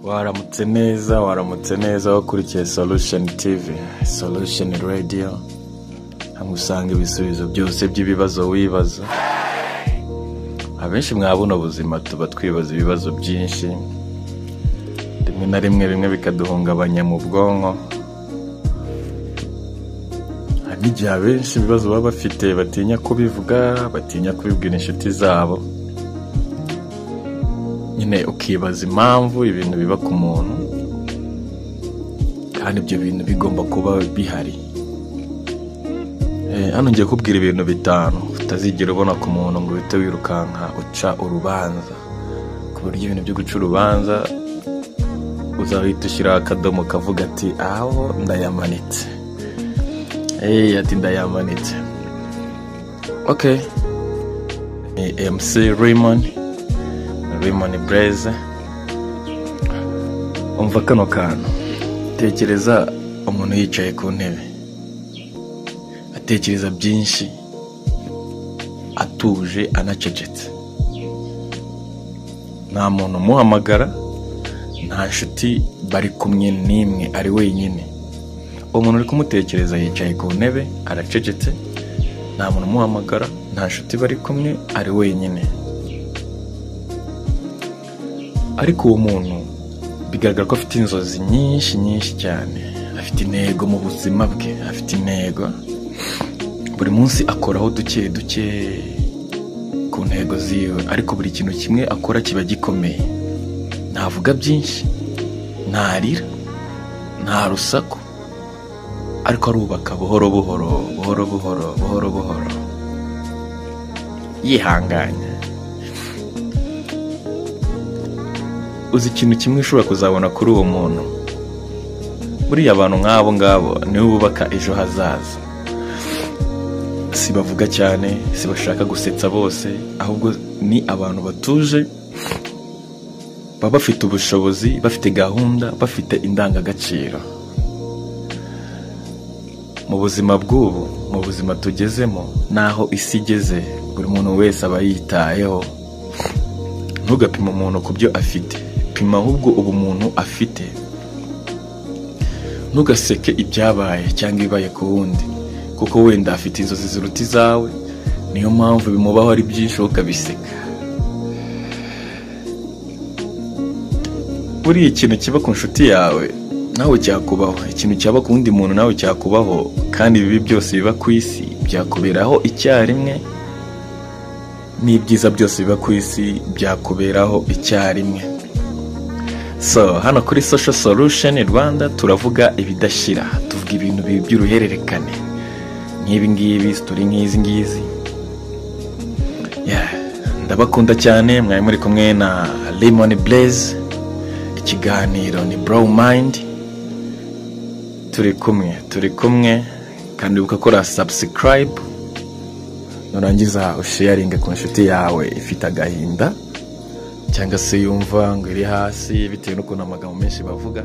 waramutse neza wakurikiye Solution TV, Solution Radio, hamwe usanga ibisubizo byose by'ibibazo wibaza. Abenshi mwabona ubuzima tuba twibaza ibibazo byinshi, rimwe na rimwe bikaduhungabanya mu bwonko. Hari igihe abenshi ibibazo baba bafite batinya kubivuga, batinya kubibwira inshuti zabo. Nyine ukibaza impamvu ibintu biba ku muntu, kandi ibyo bintu bigomba kuba bihari. Hano ngiye kubwira ibintu 5 utazigera ubona ku muntu ngo uhite wirukanka uca urubanza. Ku buryo ibintu byo guca urubanza uzahita ushyira akadomo kavuga ati aho ndayamanitse. Ati ndayamanitse. Okay. MC Raymond Blaze. Umva kano kantu. Tekereza umuntu yicaye ku ntebe, atekereza byinshi, atuje, anacecetse. Nta muntu umuhamagara, nta nshuti bari kumwe n'imwe, ari wenyine. Umuntu uri kumutekereza yicaye ku ntebe, aracecetse, nta muntu umuhamagara, nta nshuti bari kumwe, ari wenyine. Ariko uwo muntu bigaragara ko afite inzozi nyinshi cyane, afite intego mu buzima bwe, afite intego. Buri munsi akoraho duke ku ntego ziwe, ariko buri kintu kimwe akora kiba gikomeye. Ntavuga byinshi, ntarira, nta rusaku, ariko arubaka buhoro buhoro, yihanganye. Uzi ikintu kimwe ushobora kuzabona kuri uwo muntu, buriya abantu nk'abo ngabo nibo bubaka ejo hazaza. Si bavuga cyane, si bashaka gusetsa bose, ahubwo ni abantu batuje, baba bafite ubushobozi, bafite gahunda, bafite indangagaciro. Mu buzima bw'ubu, mu buzima tugezemo, naho isi igeze, buri muntu wese aba yitayeho. Ntugapima umuntu ku byo afite, pima ahubwo ubumuntu afite. Ntugaseke ibyabaye cyangwa ibibaye ku wundi, kuko wenda afite inzozi ziruta izawe, niyo mpamvu bimubaho ari byinshi ukabiseka. Buri ikintu kiba ku nshuti yawe nawe cyakubaho, ikintu cyaba ku wundi muntu nawe cyakubaho, kandi ibibi byose biba ku isi byakuberaho icyarimwe, n'ibyiza byose biba ku isi byakuberaho icyarimwe. So, hano kuri Social Solution Rwanda turavuga ibidashira, tuvuga ibintu by'uruhererekane, nk'ibi ngibi, story nk'izi ngizi. Ndabakunda cyane, mwari muri kumwe na Raymond Blaze. Ikiganiro ni Bro Mind. Turi kumwe, kandi ukakora subscribe, nurangiza usharinge ku nshuti yawe ifite agahinda, cyangwa se yumva ngo iri hasi bitewe n'ukuntu amagambo menshi bavuga.